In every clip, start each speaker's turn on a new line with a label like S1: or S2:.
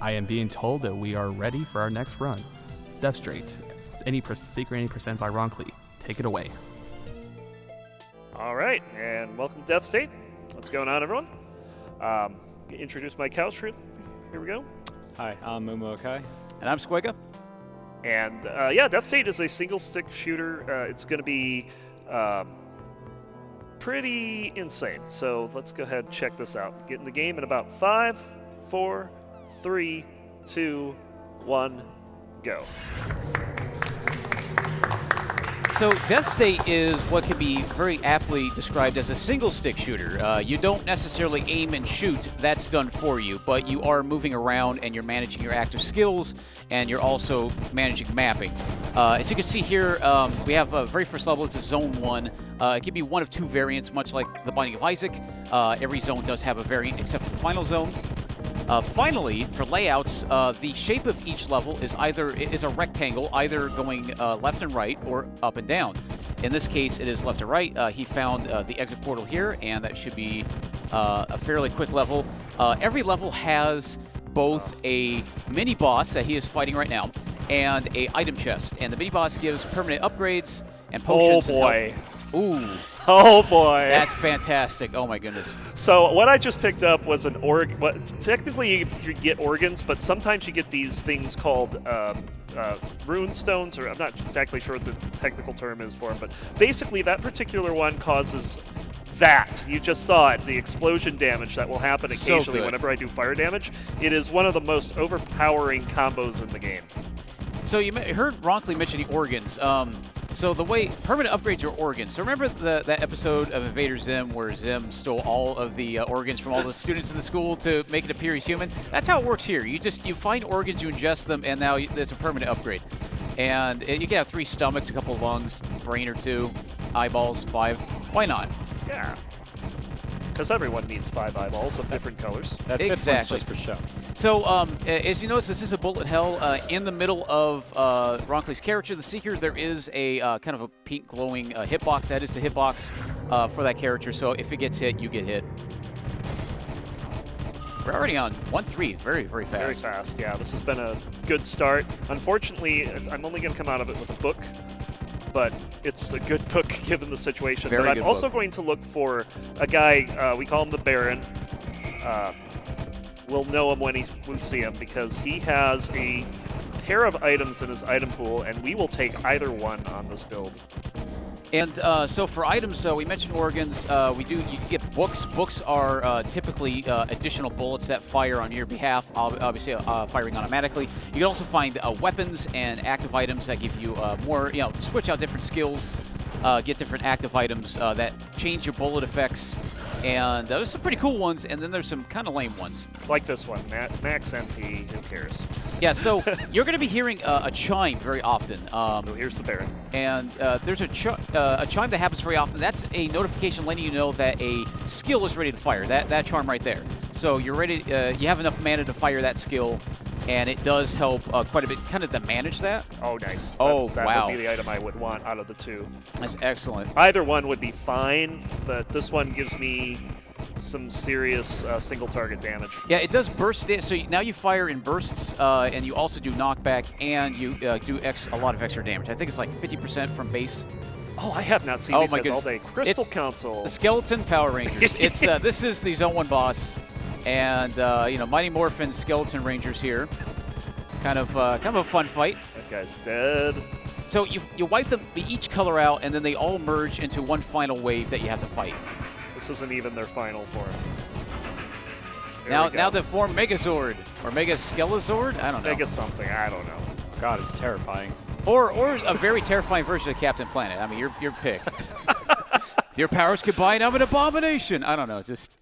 S1: I am being told that we are ready for our next run. Deathstate, Secret 80% by Roncli. Take it away.
S2: All right, and welcome to Deathstate. What's going on, everyone? Introduce my couch. Here we go.
S3: Hi, I'm Mumu.
S4: And I'm Squigga.
S2: And yeah, Deathstate is a single-stick shooter. It's going to be pretty insane. So let's go ahead and check this out. Get in the game in about 5, 4, 3, 2, 1, go.
S4: So Deathstate is what can be very aptly described as a single-stick shooter. You don't necessarily aim and shoot. That's done for you. But you are moving around, and you're managing your active skills, and you're also managing mapping. As you can see here, we have a very first level. It's a Zone 1. It can be one of two variants, much like the Binding of Isaac. Every zone does have a variant except for the final zone. Finally, for layouts, the shape of each level is a rectangle, either going left and right or up and down. In this case, it is left to right. He found the exit portal here, and that should be a fairly quick level. Every level has both a mini-boss that he is fighting right now and a item chest. And the mini-boss gives permanent upgrades and potions.
S2: Oh, boy.
S4: Ooh.
S2: Oh, boy.
S4: That's fantastic. Oh, my goodness.
S2: So what I just picked up was an org. Technically, you get organs, but sometimes you get these things called rune stones, or I'm not exactly sure what the technical term is for them, but basically that particular one causes that. You just saw it, the explosion damage that will happen occasionally whenever I do fire damage. It is one of the most overpowering combos in the game.
S4: So you heard Roncli mention the organs. So the way permanent upgrades are organs. So remember that episode of Invader Zim where Zim stole all of the organs from all the students in the school to make it appear he's human? That's how it works here. You find organs, you ingest them, and now it's a permanent upgrade. And you can have 3 stomachs, a couple of lungs, brain or 2, eyeballs, 5. Why not?
S2: Yeah. Because everyone needs 5 eyeballs of different colors.
S3: That fifth one's just for show.
S4: So, as you notice, this is a bullet hell. In the middle of Roncli's character, the Seeker, there is a kind of a pink glowing hitbox. That is the hitbox for that character. So if it gets hit, you get hit. We're already on 1-3. Very, very fast.
S2: Very fast, yeah. This has been a good start. Unfortunately, I'm only going to come out of it with a book, but it's a good book given the situation.
S4: Very
S2: but I'm
S4: good
S2: also
S4: book.
S2: going to look for a guy, we call him the Baron. We'll know him when we see him because he has a pair of items in his item pool, and we will take either one on this build.
S4: And so for items, we mentioned organs. You can get books. Books are typically additional bullets that fire on your behalf, obviously firing automatically. You can also find weapons and active items that give you more, switch out different skills, get different active items that change your bullet effects. And there's some pretty cool ones, and then there's some kind of lame ones.
S2: Like this one, Max MP, who cares?
S4: Yeah, so you're going to be hearing a chime very often.
S2: So here's the Baron.
S4: And there's a chime that happens very often. That's a notification letting you know that a skill is ready to fire, that charm right there. So you're ready, you have enough mana to fire that skill, and it does help quite a bit kind of to manage that.
S2: Oh, nice.
S4: That
S2: would be the item I would want out of the 2.
S4: That's excellent.
S2: Either one would be fine, but this one gives me some serious single target damage.
S4: Yeah, it does burst. So now you fire in bursts, and you also do knockback, and you do a lot of extra damage. I think it's like 50% from base.
S2: Oh, I have not seen these guys all day. Crystal Council.
S4: The Skeleton Power Rangers. It's this is the Zone 1 boss, and Mighty Morphin Skeleton Rangers here. Kind of a fun fight.
S2: That guy's dead.
S4: So you wipe them each color out, and then they all merge into one final wave that you have to fight.
S2: This isn't even their final form.
S4: Now they form Megazord or Mega Skelezord. I don't know.
S2: Mega something. I don't know.
S3: God, it's terrifying.
S4: Or a very terrifying version of Captain Planet. I mean, your pick. Your powers combine. I'm an abomination. I don't know. Just.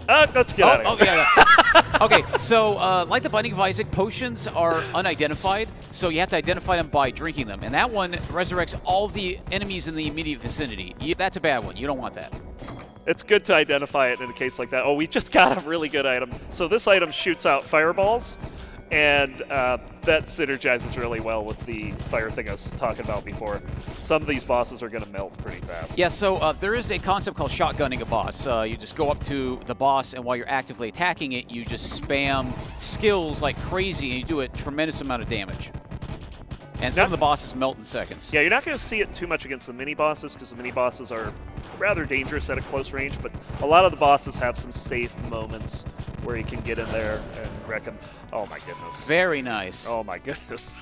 S2: Let's get out of here.
S4: Yeah. Okay, so like the Binding of Isaac, potions are unidentified, so you have to identify them by drinking them. And that one resurrects all the enemies in the immediate vicinity. That's a bad one. You don't want that.
S2: It's good to identify it in a case like that. Oh, we just got a really good item. So this item shoots out fireballs, And that synergizes really well with the fire thing I was talking about before. Some of these bosses are going to melt pretty fast.
S4: Yeah, so there is a concept called shotgunning a boss. You just go up to the boss, and while you're actively attacking it, you just spam skills like crazy, and you do a tremendous amount of damage. And some of the bosses melt in seconds.
S2: Yeah, you're not going to see it too much against the mini-bosses because the mini-bosses are rather dangerous at a close range, but a lot of the bosses have some safe moments where you can get in there and wreck them. Oh my goodness.
S4: Very nice.
S2: Oh my goodness.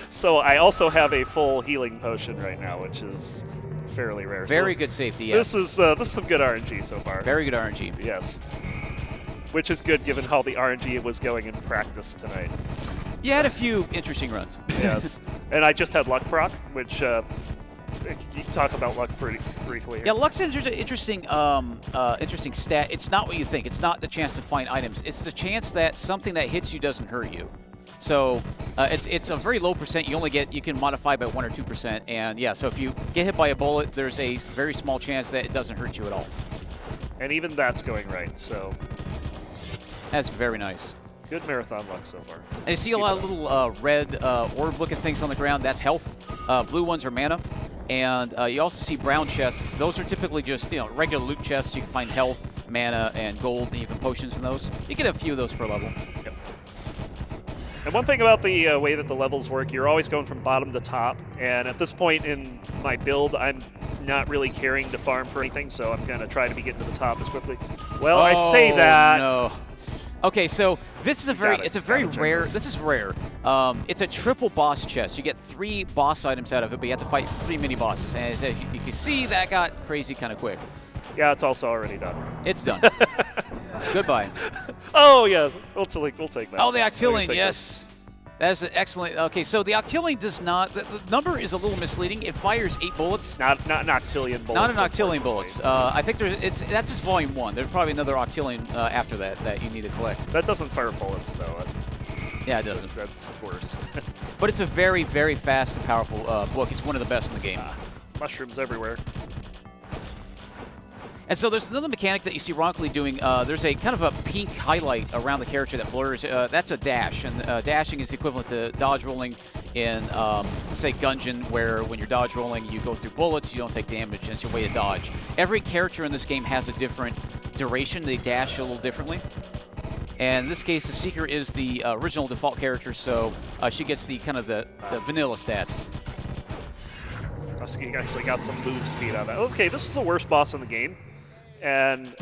S2: So I also have a full healing potion right now, which is fairly rare.
S4: Very
S2: so
S4: good safety, yes.
S2: This is some good RNG so far.
S4: Very good RNG.
S2: Yes. Which is good given how the RNG was going in practice tonight.
S4: You had a few interesting runs.
S2: Yes. And I just had luck proc, which you can talk about luck pretty briefly here.
S4: Yeah, luck's an interesting stat. It's not what you think. It's not the chance to find items. It's the chance that something that hits you doesn't hurt you. So it's a very low percent. You can modify by 1 or 2%. And yeah, so if you get hit by a bullet, there's a very small chance that it doesn't hurt you at all.
S2: And even that's going right. So
S4: that's very nice.
S2: good marathon luck so far.
S4: And you see a lot of little red orb-looking things on the ground. That's health. Blue ones are mana. And you also see brown chests. Those are typically just regular loot chests. You can find health, mana, and gold, and even potions in those. You get a few of those per level.
S2: Yep. And one thing about the way that the levels work, you're always going from bottom to top. And at this point in my build, I'm not really caring to farm for anything, so I'm going to try to be getting to the top as quickly. Well, I say that.
S4: No. Okay, so this is it's a very rare.
S2: this.
S4: This is rare. It's a triple boss chest. You get 3 boss items out of it, but you have to fight 3 mini bosses. And as you can see, that got crazy kind of quick.
S2: Yeah, it's also already done.
S4: It's done. Goodbye.
S2: Oh yeah, we'll take that.
S4: Oh, the
S2: We'll
S4: Octillion,
S2: take
S4: yes. That's an excellent. Okay, so the Octillion does not. The number is a little misleading. It fires 8 bullets.
S2: Not an Octillion bullet.
S4: Not an Octillion bullets. I think that's just volume 1. There's probably another Octillion after that you need to collect.
S2: That doesn't fire bullets though.
S4: Yeah, it doesn't.
S2: That's worse.
S4: But it's a very, very fast and powerful book. It's one of the best in the game.
S2: Mushrooms everywhere.
S4: And so there's another mechanic that you see roncli doing. There's a kind of a pink highlight around the character that blurs. That's a dash, and dashing is equivalent to dodge rolling in, say, Gungeon, where when you're dodge rolling, you go through bullets, you don't take damage, and it's your way to dodge. Every character in this game has a different duration. They dash a little differently. And in this case, the Seeker is the original default character, so she gets the kind of the vanilla stats.
S2: You actually got some move speed on that. Okay, this is the worst boss in the game. And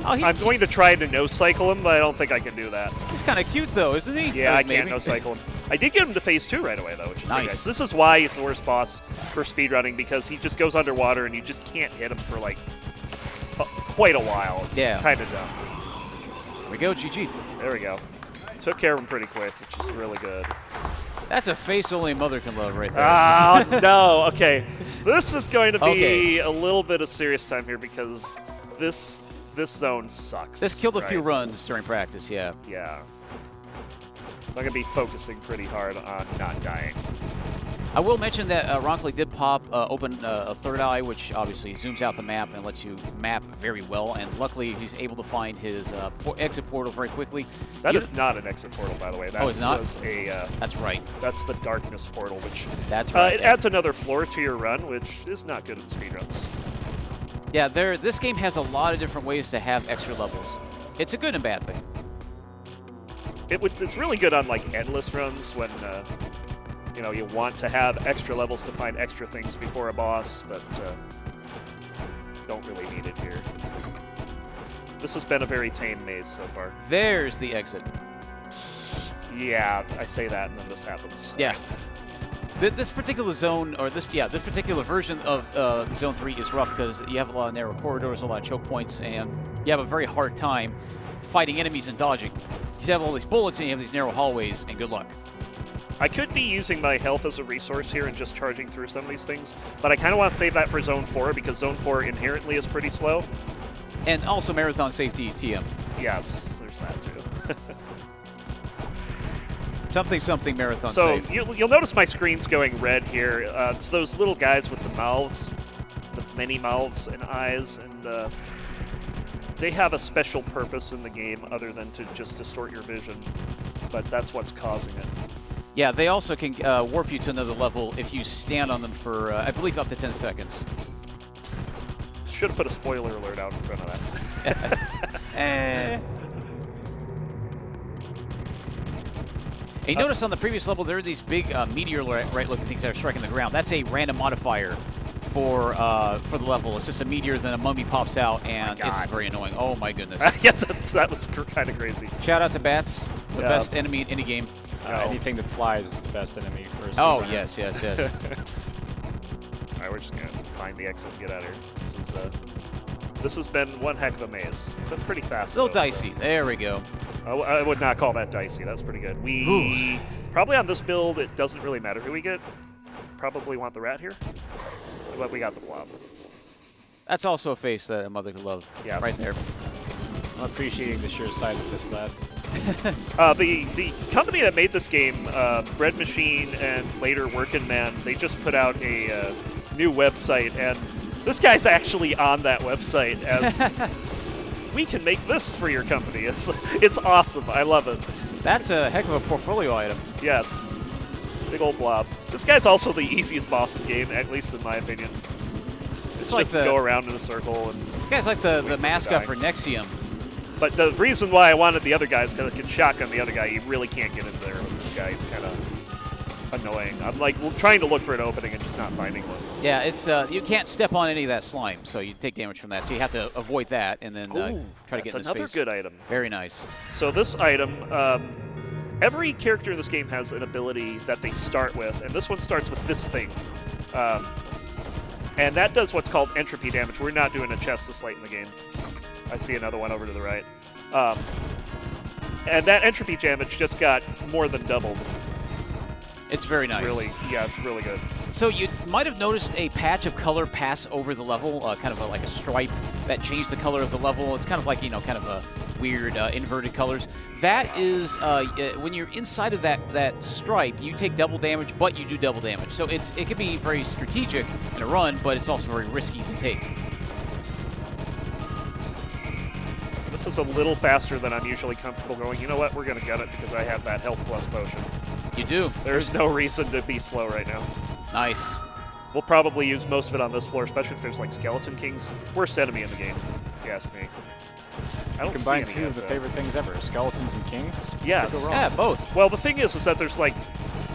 S2: I'm going to try to no-cycle him, but I don't think I can do that.
S4: He's kind of cute, though, isn't he?
S2: Yeah, I can't no-cycle him. I did get him to phase 2 right away, though, which is
S4: nice.
S2: Nice. This is why he's the worst boss for speedrunning, because he just goes underwater and you just can't hit him for, like, quite a while. It's kind of dumb.
S4: There we go, GG.
S2: There we go. Took care of him pretty quick, which is really good.
S4: That's a face only a mother can love right there.
S2: Oh, no. Okay. This is going to be a little bit of serious time here because this zone sucks.
S4: This killed a few runs during practice, yeah.
S2: Yeah. I'm going to be focusing pretty hard on not dying.
S4: I will mention that roncli did open a third eye, which obviously zooms out the map and lets you map very well. And luckily, he's able to find his exit portal very quickly.
S2: That is not an exit portal, by the way. That
S4: it's not?
S2: Was a,
S4: that's right.
S2: That's the darkness portal, which
S4: that's right.
S2: It adds another floor to your run, which is not good in speedruns.
S4: Yeah, this game has a lot of different ways to have extra levels. It's a good and bad thing.
S2: It's really good on like endless runs when you want to have extra levels to find extra things before a boss, but don't really need it here. This has been a very tame maze so far.
S4: There's the exit.
S2: Yeah, I say that and then this happens.
S4: Yeah. This particular zone, or this particular version of Zone 3 is rough because you have a lot of narrow corridors, a lot of choke points, and you have a very hard time fighting enemies and dodging. You have all these bullets and you have these narrow hallways, and good luck.
S2: I could be using my health as a resource here and just charging through some of these things, but I kind of want to save that for Zone 4 because Zone 4 inherently is pretty slow.
S4: And also marathon safety TM.
S2: Yes, there's that too.
S4: Something marathon
S2: safe.
S4: So
S2: you'll notice my screen's going red here. It's those little guys with the mouths, the many mouths and eyes, and they have a special purpose in the game other than to just distort your vision, but that's what's causing it.
S4: Yeah, they also can warp you to another level if you stand on them for, I believe, up to 10 seconds.
S2: Should have put a spoiler alert out in front of that.
S4: And you notice on the previous level there are these big meteor-right-looking things that are striking the ground. That's a random modifier for the level. It's just a meteor, then a mummy pops out, and it's very annoying. Oh my goodness!
S2: Yeah, that was kind of crazy.
S4: Shout out to bats, the best enemy in any game.
S3: Anything that flies is the best enemy for a speed
S4: Oh
S3: runner.
S4: yes.
S2: All right, we're just gonna find the exit and get out of here. This has been one heck of a maze. It's been pretty fast.
S4: Still
S2: though,
S4: dicey.
S2: So.
S4: There we go.
S2: I would not call that dicey. That was pretty good. We probably on this build, it doesn't really matter who we get. Probably want the rat here, but we got the blob.
S4: That's also a face that a mother could love.
S2: Yes.
S4: Right there.
S3: I'm appreciating the sheer size of this lab.
S2: The company that made this game, Bread Machine and later Workin' Man, they just put out a new website, and this guy's actually on that website as we can make this for your company. It's awesome. I love it.
S4: That's a heck of a portfolio item.
S2: Yes. Big old blob. This guy's also the easiest boss in the game, at least in my opinion. It's
S4: like
S2: just to go around in a circle. And
S4: this guy's like the mascot for Nexium.
S2: But the reason why I wanted the other guy is because I can shotgun the other guy. You really can't get in there with this guy. He's kind of annoying. I'm like trying to look for an opening and just not finding one.
S4: Yeah, it's you can't step on any of that slime, so you take damage from that. So you have to avoid that and then try to get in his
S2: That's another
S4: face.
S2: good item.
S4: Very nice.
S2: So this item, every character in this game has an ability that they start with, and this one starts with this thing. And that does what's called entropy damage. We're not doing a chest this late in the game. I see another one over to the right. And that entropy damage just got more than doubled.
S4: It's very nice.
S2: Really, yeah, it's really good.
S4: So you might have noticed a patch of color pass over the level, kind of like a stripe that changed the color of the level. It's kind of like, kind of a weird inverted colors. That is, when you're inside of that stripe, you take double damage, but you do double damage. So it can be very strategic in a run, but it's also very risky to take.
S2: This is a little faster than I'm usually comfortable going. You know what? We're going to get it because I have that health plus potion.
S4: You do.
S2: There's no reason to be slow right now.
S4: Nice.
S2: We'll probably use most of it on this floor, especially if there's like Skeleton Kings. Worst enemy in the game, if you ask me. I don't
S3: Combine
S2: see
S3: two
S2: any
S3: of the
S2: yet,
S3: favorite things ever, skeletons and kings.
S2: Yes.
S3: Could go wrong.
S4: Yeah, both.
S2: Well, the thing is that there's like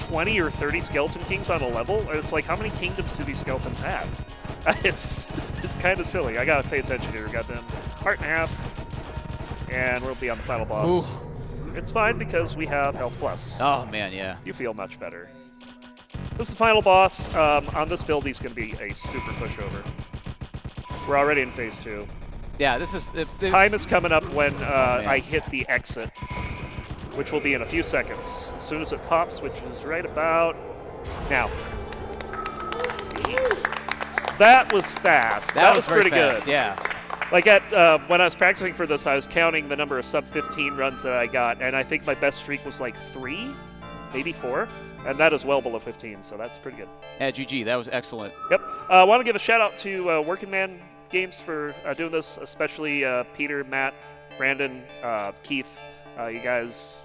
S2: 20 or 30 Skeleton Kings on a level, and it's like, how many kingdoms do these skeletons have? It's kind of silly. I gotta pay attention here. Got them heart and a half, and we'll be on the final boss.
S4: Ooh.
S2: It's fine because we have health plus.
S4: Oh, man, yeah.
S2: You feel much better. This is the final boss. On this build, he's going to be a super pushover. We're already in phase 2.
S4: Yeah, this is...
S2: Time is coming up when I hit the exit, which will be in a few seconds. As soon as it pops, which is right about now. That was fast. That was
S4: very
S2: pretty
S4: fast,
S2: good.
S4: Yeah.
S2: Like when I was practicing for this, I was counting the number of sub-15 runs that I got, and I think my best streak was like 3, maybe 4, and that is well below 15, so that's pretty good.
S4: Yeah, GG. That was excellent.
S2: Yep. I want to give a shout-out to Working Man Games for doing this, especially Peter, Matt, Brandon, Keith. You guys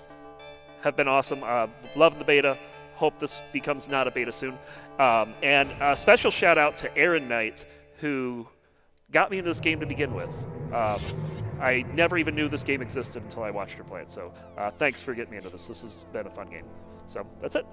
S2: have been awesome. Love the beta. Hope this becomes not a beta soon. And a special shout-out to Aaron Knight, who got me into this game to begin with. I never even knew this game existed until I watched her play it. So thanks for getting me into this. This has been a fun game. So that's it.